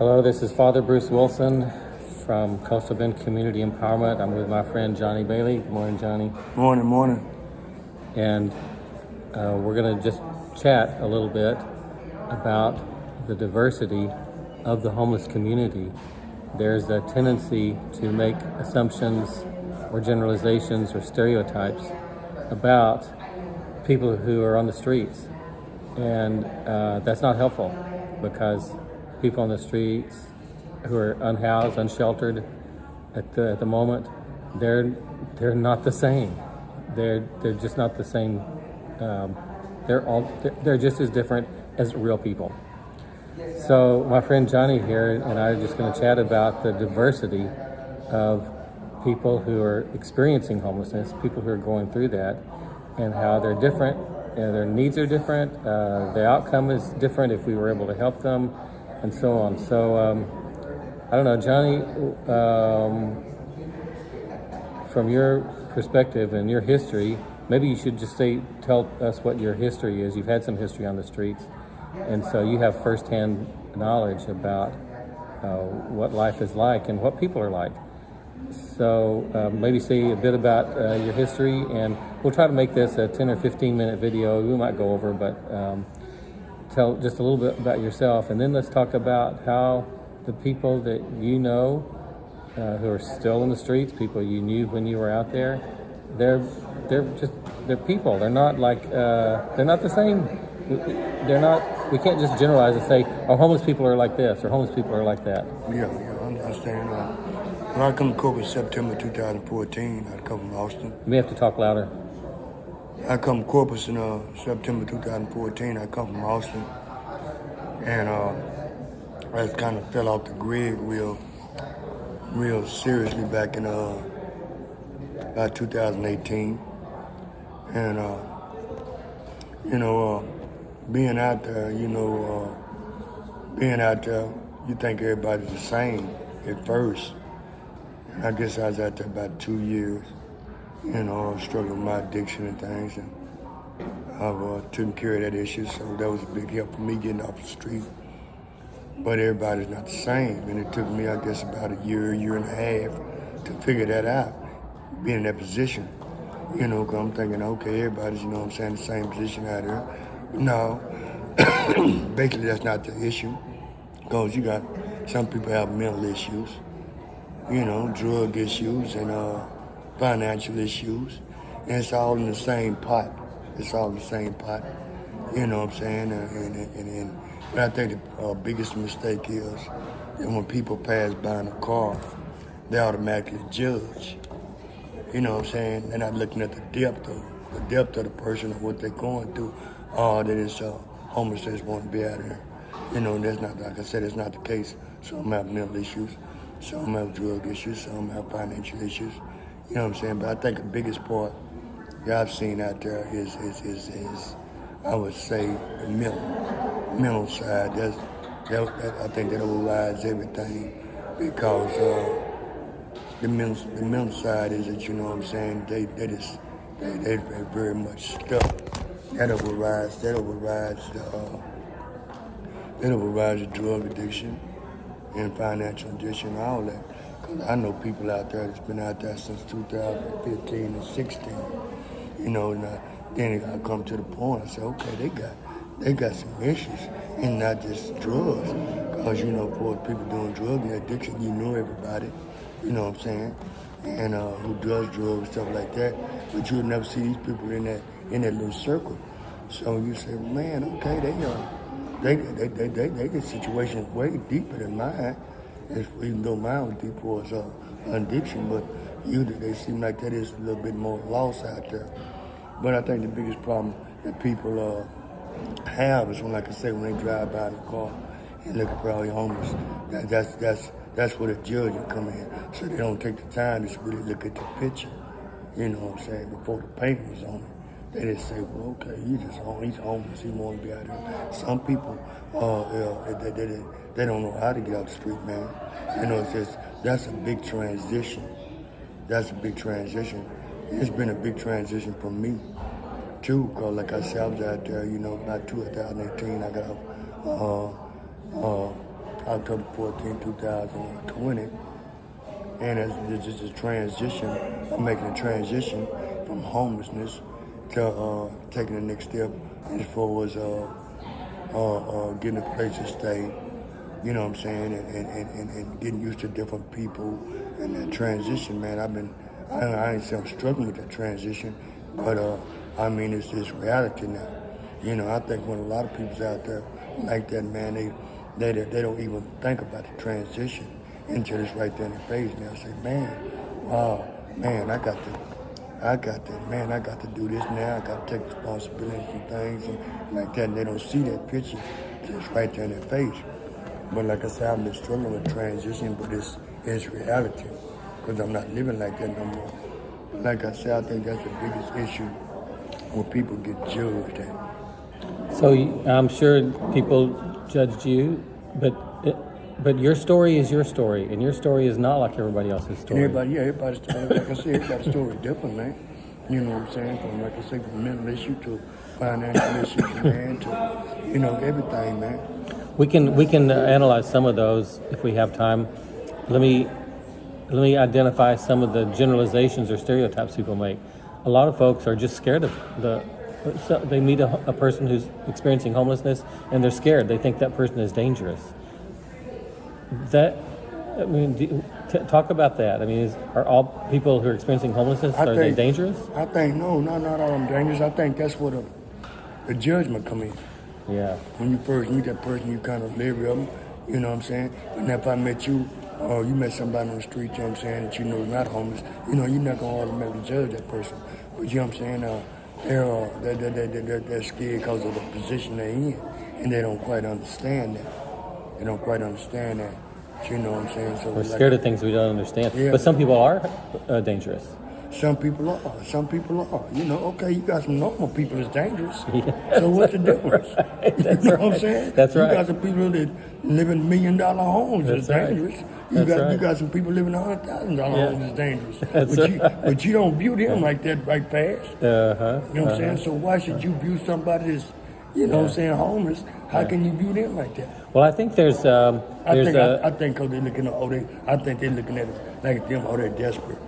Hello, this is Father Bruce Wilson from Coastal Bend Community Empowerment. I'm with my friend Johnny Bailey. Good morning, Johnny. Morning. And we're going to just chat a little bit about the diversity of the homeless community. There's a tendency to make assumptions or generalizations or stereotypes about people who are on the streets. And that's not helpful, because people on the streets who are unhoused, unsheltered at the moment, they're not the same. They're just not the same. They're just as different as real people. So my friend Johnny here and I are just going to chat about the diversity of people who are experiencing homelessness, people who are going through that, and how they're different. Their needs are different. The outcome is different if we were able to help them, and so on. So I don't know, Johnny, from your perspective and your history, maybe you should just tell us what your history is. You've had some history on the streets, and so you have firsthand knowledge about what life is like and what people are like. So maybe say a bit about your history, and we'll try to make this a 10 or 15 minute video. We might go over, but tell just a little bit about yourself, and then let's talk about how the people that you know who are still in the streets, people you knew when you were out there, they're people. They're not like they're not the same. We can't just generalize and say, oh, homeless people are like this or homeless people are like that. Yeah, I understand. When I come to Corpus September 2014, I come from Austin. You may have to talk louder. I come to Corpus in September 2014. I come from Austin, and I just kind of fell off the grid real seriously back in about 2018, and being out there, you think everybody's the same at first. And I guess I was out there about 2 years, struggling with my addiction and things, and I've taken care of that issue, so that was a big help for me getting off the street. But everybody's not the same, and it took me, I guess, about a year and a half to figure that out, being in that position. Because I'm thinking, okay, everybody's, the same position out there. No, basically that's not the issue, because you got some people have mental issues, drug issues and financial issues, and it's all in the same pot. It's all in the same pot, you know what I'm saying? And but I think the biggest mistake is that when people pass by in a car, they automatically judge. You know what I'm saying? They're not looking at the depth of the person or what they're going through. That is homeless, they just want to be out here. That's not, like I said, it's not the case. Some have mental issues, some have drug issues, some have financial issues. You know what I'm saying? But I think the biggest part that I've seen out there is I would say the mental side. I think that overrides everything, because the mental side is that, they're very much stuck. That overrides the drug addiction and financial addiction, all that. Because I know people out there that's been out there since 2015 and 16. Then I come to the point, I say, okay, they got some issues, and not just drugs. Because, for people doing drug and addiction, you know everybody, you know what I'm saying? And who does drugs and stuff like that. But you'll never see these people in that little circle. So you say, man, okay, they get situations way deeper than mine. Even though mine was deep for addiction, but they seem like that is a little bit more lost out there. But I think the biggest problem that people have is when, like I say, when they drive by in a car and look at all the homeless. That's where the judge will come in. So they don't take the time to really look at the picture. You know what I'm saying? Before the paint was on it. They just say, well, okay, he's homeless, he won't be out here. Some people, they don't know how to get out the street, man. That's a big transition. That's a big transition. It's been a big transition for me, too, because like I said, I was out there, about 2018, I got October 14, 2020. And it's just a transition, I'm making a transition from homelessness to taking the next step as far as getting a place to stay, you know what I'm saying, and getting used to different people. And that transition, man, I ain't say I'm struggling with that transition, but I mean, it's reality now. You know, I think when a lot of people's out there like that, man, they don't even think about the transition until it's right there in their face. And they'll say, man, wow, man, I got to do this now. I got to take responsibility for things and like that. And they don't see that picture till it's right there in their face. But like I said, I've been struggling with transition, but it's reality because I'm not living like that no more. Like I said, I think that's the biggest issue when people get judged at. So I'm sure people judged you, but your story is your story, and your story is not like everybody else's story. Everybody's story, like I said, everybody's story is different, man. You know what I'm saying? From, like I say, from mental issue to financial issue, man, to, you know, everything, man. We can analyze some of those if we have time. Let me identify some of the generalizations or stereotypes people make. A lot of folks are just scared of they meet a person who's experiencing homelessness and they're scared. They think that person is dangerous. Talk about that. I mean, are all people who are experiencing homelessness, are they dangerous? I think, no, not all of them dangerous. I think that's where the judgment come in. Yeah. When you first meet that person, you kind of live with them, you know what I'm saying? And if I met you, or you met somebody on the street, you know what I'm saying, that you know is not homeless, you know, you're not going to automatically judge that person. But you know what I'm saying? They're scared because of the position they're in, and they don't quite understand that. They don't quite understand that. You know what I'm saying? So we're scared of things we don't understand. Yeah. But some people are dangerous. Some people are. Some people are. You know, okay, you got some normal people that's dangerous. Yes, so what's the difference? Right. You know what I'm saying? That's right. You got some people that live in $1 million homes that's dangerous. You got some people living in $100,000 homes that's dangerous. But you don't view them like that right fast. You know what I'm saying? So why should you view somebody that's, you know what I'm saying, homeless? How can you view them like that? Well, I think I think because they're looking at, I think they're looking at it like them, they're desperate.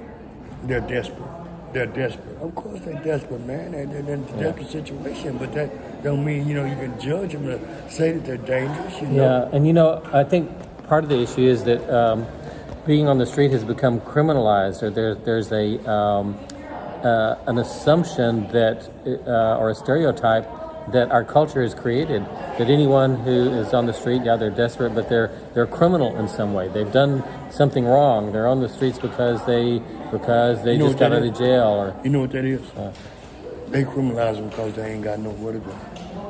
They're desperate. Of course they're desperate, man. They're in a desperate situation, but that don't mean, you know, you can judge them to say that they're dangerous, you know? Yeah, and you know, I think part of the issue is that being on the street has become criminalized, or there's an assumption that, or a stereotype that our culture has created, that anyone who is on the street, yeah, they're desperate, but they're a criminal in some way. They've done something wrong. They're on the streets because they just got out of jail. Or you know what that is? They criminalize them because they ain't got nowhere to go.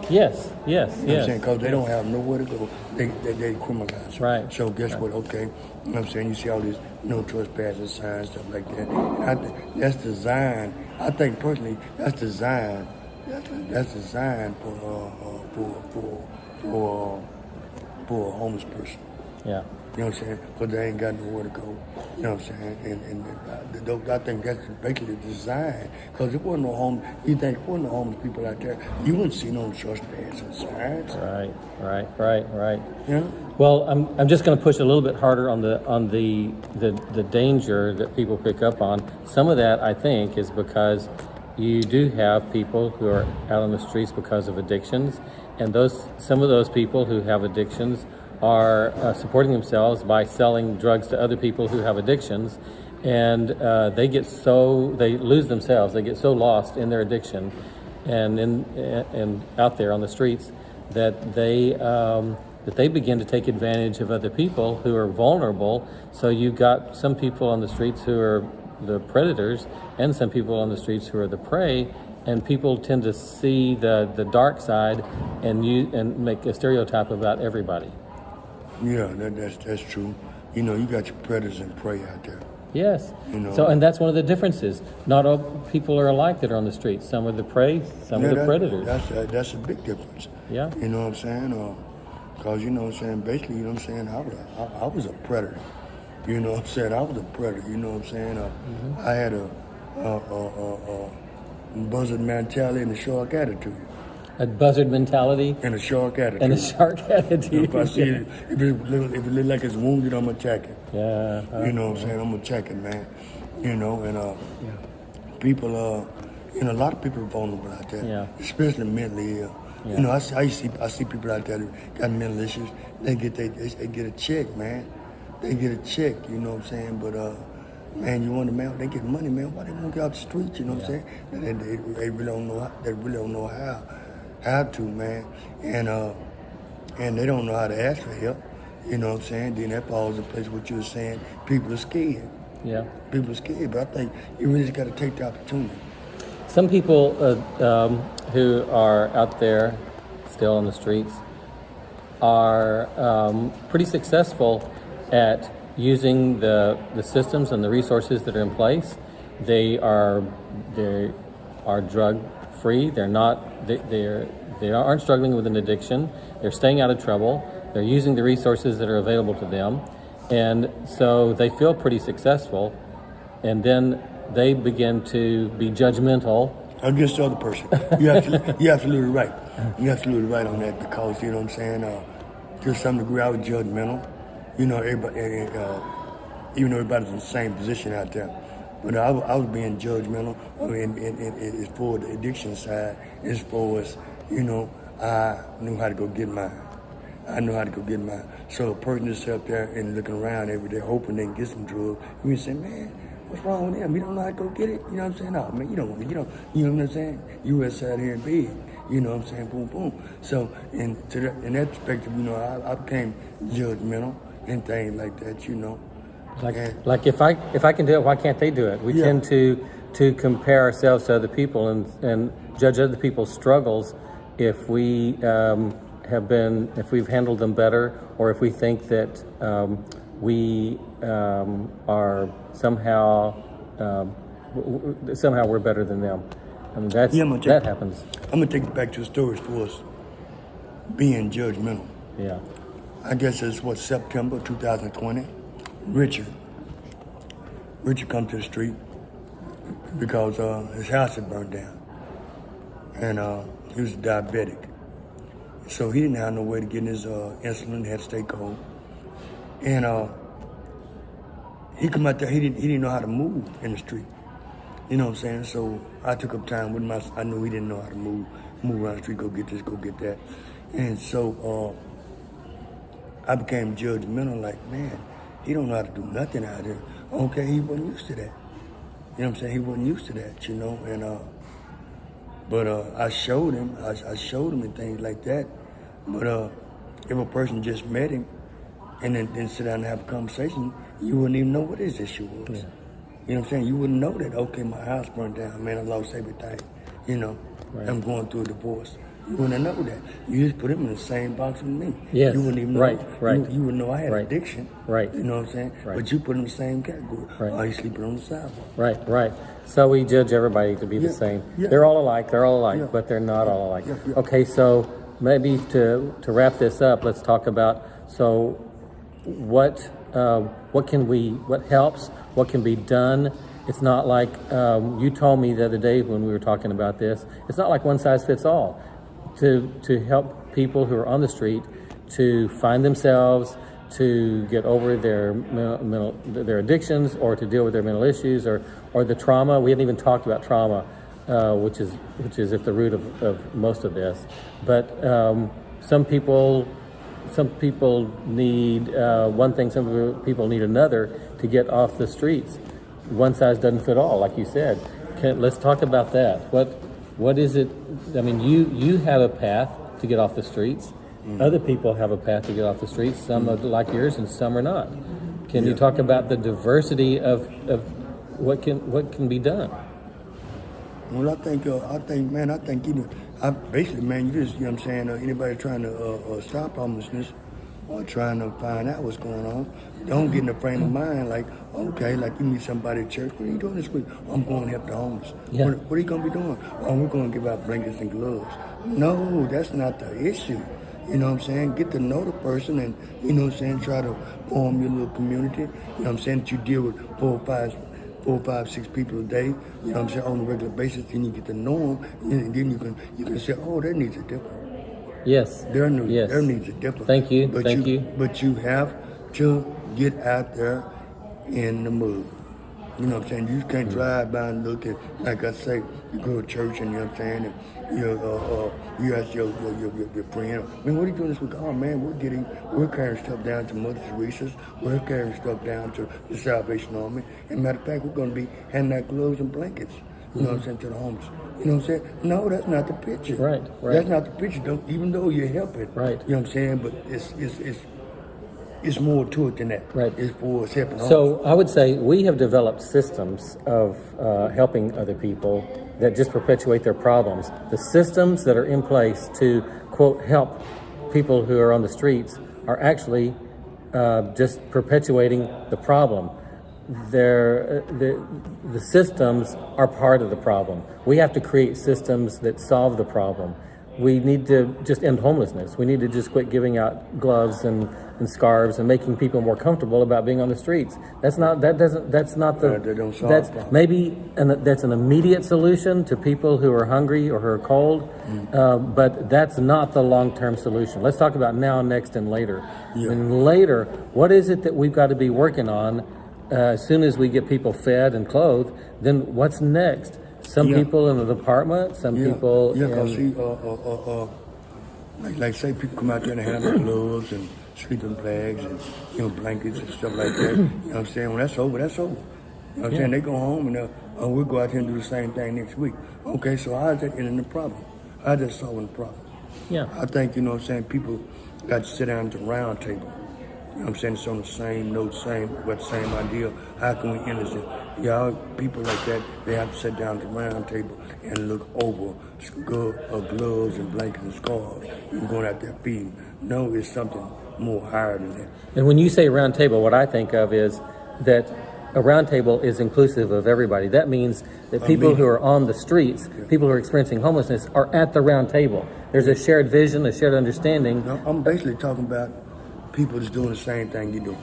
Yes. You know what I'm saying? Because they don't have nowhere to go. They criminalize them. Right. So guess what? Okay. You know what I'm saying? You see all these no trespassing signs, stuff like that. And that's designed. I think personally, that's designed. That's designed for a homeless person. Yeah. You know what I'm saying? Because they ain't got nowhere to go. You know what I'm saying? And I think that's basically designed. Because if there wasn't no homeless, you think if there wasn't no homeless people out there, you wouldn't see no trespassing signs. Right. You know? Well, I'm just going to push a little bit harder on the danger that people pick up on. Some of that, I think, is because you do have people who are out on the streets because of addictions, and some of those people who have addictions are supporting themselves by selling drugs to other people who have addictions, and they lose themselves. They get so lost in their addiction, and out there on the streets that they begin to take advantage of other people who are vulnerable. So you've got some people on the streets who are the predators, and some people on the streets who are the prey, and people tend to see the dark side and make a stereotype about everybody. Yeah, that's true. You know, you got your predators and prey out there. Yes. You know? So, and that's one of the differences. Not all people are alike that are on the streets. Some are the prey, some are the predators. That's a big difference. Yeah. You know what I'm saying? Because, you know what I'm saying, basically, you know what I'm saying, I was a predator. You know what I'm saying? I was a predator. You know what I'm saying? I had a buzzard mentality and a shark attitude. A buzzard mentality and a shark attitude. and a shark attitude. If I see it, if it look like it's wounded, I'm gonna check it. Yeah. You know what I'm saying? I'm gonna check it, man. You know, and people, a lot of people are vulnerable out there, Yeah. especially mentally ill. Yeah. You know, I see people out there that got mental issues. They get a check, man. They get a check. You know what I'm saying? But man, you wonder, man, they get money, man. Why they won't get out the streets? You know what I'm saying? They really don't know. They really don't know how to, man. And they don't know how to ask for help. You know what I'm saying? Then that falls in place what you were saying. People are scared. Yeah. People are scared, but I think you really just got to take the opportunity. Some people who are out there still on the streets are pretty successful at using the systems and the resources that are in place. They are drug free. They aren't struggling with an addiction. They're staying out of trouble. They're using the resources that are available to them, and so they feel pretty successful. And then they begin to be judgmental Against the other person. You're absolutely right. You're absolutely right on that, because, you know what I'm saying, to some degree I was judgmental. You know, everybody, even though everybody's in the same position out there. But I was being judgmental as far as the addiction side, as far as, you know, I knew how to go get mine. So a person that's up there and looking around every day hoping they can get some drugs, you say, man, what's wrong with them? You don't know how to go get it? You know what I'm saying? No, man, you know what I'm saying? You outside here in bed, you know what I'm saying? Boom, boom. So in that perspective, you know, I became judgmental and things like that, you know. Like if I can do it, why can't they do it? We tend to compare ourselves to other people and judge other people's struggles if we've handled them better, or if we think that we are somehow we're better than them. I mean, that happens. I'm gonna take it back to the story for us being judgmental. Yeah. I guess it's September 2020. Richard come to the street because his house had burned down, and he was diabetic, so he didn't have no way to get his insulin. Had to stay cold, and he come out there. He didn't know how to move in the street. You know what I'm saying? So I took up time with him. I knew he didn't know how to move around the street, go get this, go get that, and so I became judgmental. Like, man, he don't know how to do nothing out here. Okay, he wasn't used to that. You know what I'm saying? He wasn't used to that, you know. And but I showed him. I showed him and things like that. But if a person just met him and then sit down and have a conversation, you wouldn't even know what his issue was. Yeah. You know what I'm saying? You wouldn't know that. Okay, my house burned down. Man, I lost everything. You know, Right. I'm going through a divorce. You wouldn't know that. You just put him in the same box with me. Yes. You wouldn't even know. Right. You wouldn't know I had Right. addiction. Right. You know what I'm saying? Right. But you put him in the same category. Right. Oh, he's sleeping on the sidewalk. Right. So we judge everybody to be the Yeah, same. yeah. They're all alike, Yeah. but they're not all alike. Yeah. Okay, so maybe to wrap this up, let's talk about, so what helps, what can be done. It's not like, you told me the other day when we were talking about this, it's not like one size fits all. To help people who are on the street to find themselves, to get over their addictions, or to deal with their mental issues, or the trauma. We haven't even talked about trauma, which is at the root of most of this. But some people need one thing, some people need another to get off the streets. One size doesn't fit all, like you said. Let's talk about that. What is it? I mean, you have a path to get off the streets. Mm-hmm. Other people have a path to get off the streets. Some are like yours, and some are not. Can you talk about the diversity of what can be done? Well, I think, basically, man, you just, you know what I'm saying, anybody trying to stop homelessness or trying to find out what's going on, don't get in the frame of mind like, okay, like you meet somebody at church, what are you doing this week? I'm going to help the homeless. Yeah. What are you going to be doing? Oh, we're going to give out blankets and gloves. No, that's not the issue. You know what I'm saying? Get to know the person and, you know what I'm saying, try to form your little community. You know what I'm saying? That you deal with 4, 5, 6 people a day, you know what I'm saying, on a regular basis, then you get to know them, and then you can say, oh, their needs are different. Yes. Their needs are different. Thank you. But Thank you. But you have to get out there in the mud. You know what I'm saying? You just can't drive by and look at, like I say, you go to church and you know what I'm saying, and you ask your friend, man, what are you doing this week? Oh man, we're carrying stuff down to Mother Teresa's, we're carrying stuff down to the Salvation Army, and matter of fact, we're going to be handing out gloves and blankets, you know what I'm saying, to the homeless. You know what I'm saying? No, that's not the picture. Right. That's not the picture, even though you're helping. Right. You know what I'm saying? But it's more to it than that. Right. It's for helping. So I would say we have developed systems of helping other people that just perpetuate their problems. The systems that are in place to, quote, help people who are on the streets are actually just perpetuating the problem. The systems are part of the problem. We have to create systems that solve the problem. We need to just end homelessness. We need to just quit giving out gloves and scarves and making people more comfortable about being on the streets. That's not the maybe that's an immediate solution to people who are hungry or who are cold, but that's not the long-term solution. Let's talk about now, next, and later. Yeah. And later, what is it that we've got to be working on as soon as we get people fed and clothed? Then what's next? Some people in an apartment, some people like say people come out there and hand out gloves and sleeping bags and blankets and stuff like that. You know what I'm saying? When that's over, that's over. You know what I'm saying? They go home and we'll go out here and do the same thing next week. Okay, so how's that ending the problem? How's that solving the problem? Yeah. I think, you know what I'm saying, people got to sit down at the round table. You know what I'm saying? It's on the same note, same idea. How can we end this? People like that, they have to sit down at the round table and look over gloves and blankets and scarves. You're going out there feeding. No, it's something more higher than that. And when you say round table, what I think of is that a round table is inclusive of everybody. That means that people who are on the streets, people who are experiencing homelessness, are at the round table. There's a shared vision, a shared understanding. No, I'm basically talking about people that's doing the same thing you're doing.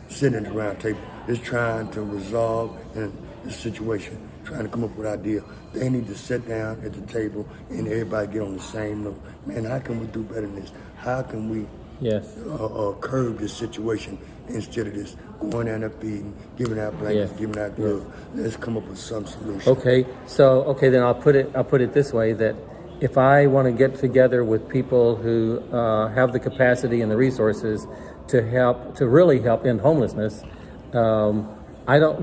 Sitting at the round table, just trying to resolve the situation, trying to come up with ideas. They need to sit down at the table and everybody get on the same note. Man, how can we do better than this? How can we curb this situation instead of this going down there feeding, giving out blankets, giving out gloves? Let's come up with some solution. Okay, then I'll put it this way, that if I want to get together with people who have the capacity and the resources to really help end homelessness, I don't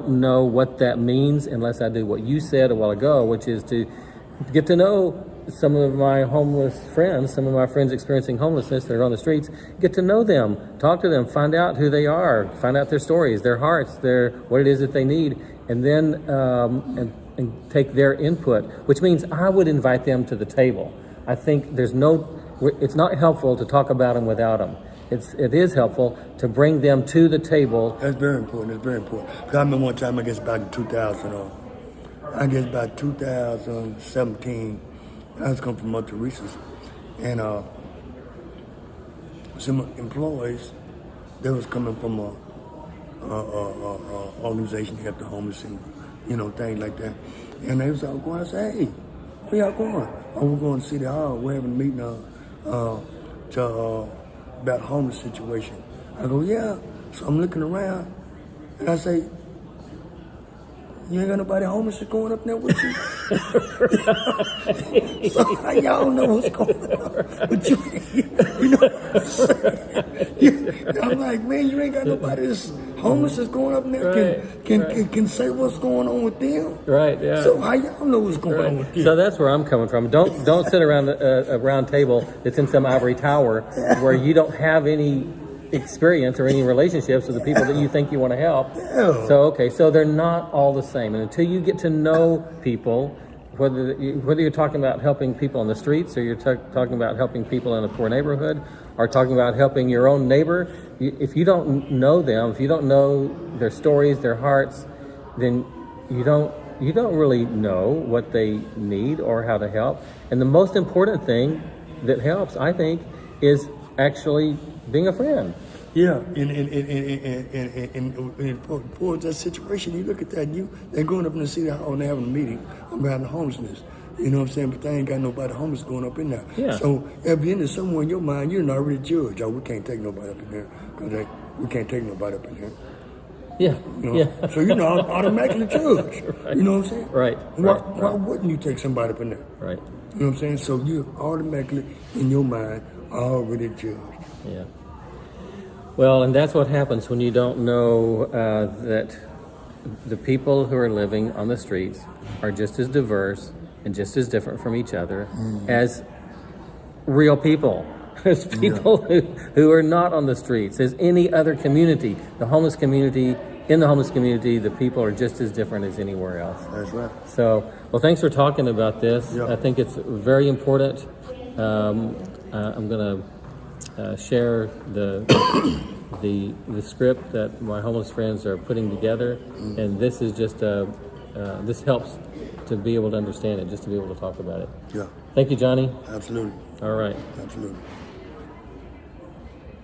know what that means unless I do what you said a while ago, which is to get to know some of my homeless friends, some of my friends experiencing homelessness that are on the streets. Get to know them, talk to them, find out who they are, find out their stories, their hearts, what it is that they need, and then and take their input, which means I would invite them to the table. I think it's not helpful to talk about them without them. It is helpful to bring them to the table. That's very important. It's very important. Because I remember one time, I guess about 2017, I was coming from Mother Teresa's, and some employees, they was coming from a organization to help the homeless and things like that. And they was all going. I said, hey, where y'all going? Oh, we're going to City Hall. We're having a meeting about homeless situation. I go, yeah. So I'm looking around, and I say, you ain't got nobody homeless that's going up there with you? So y'all know what's going on. But I'm like, man, you ain't got nobody that's homeless that's going up there can say what's going on with them. Right, yeah. So how y'all know what's going on with them? So that's where I'm coming from. Don't sit around a round table that's in some ivory tower where you don't have any experience or any relationships with the people that you think you want to help. Yeah. So they're not all the same. And until you get to know people, whether you're talking about helping people on the streets, or you're talking about helping people in a poor neighborhood, or talking about helping your own neighbor, if you don't know them, if you don't know their stories, their hearts, then you don't really know what they need or how to help. And the most important thing that helps, I think, is actually being a friend. Yeah, and for that situation, you look at that, they're going up in the city hall and they're having a meeting about the homelessness. You know what I'm saying? But they ain't got nobody homeless going up in there. Yeah. So at the end of somewhere in your mind, you're already judged. Oh, we can't take nobody up in there because we can't take nobody up in here. Yeah. You know? Yeah. So you're not automatically judged. Right. You know what I'm saying? Right. Why wouldn't you take somebody up in there? Right. You know what I'm saying? So you're automatically in your mind already judged. Yeah. Well, and that's what happens when you don't know that the people who are living on the streets are just as diverse and just as different from each other as real people, as people who are not on the streets, as any other community. The homeless community, in the homeless community, the people are just as different as anywhere else. That's right. So, well, thanks for talking about this. Yeah. I think it's very important. I'm going to share the script that my homeless friends are putting together, and this is just this helps to be able to understand it, just to be able to talk about it. Yeah. Thank you, Johnny. Absolutely. All right. Absolutely.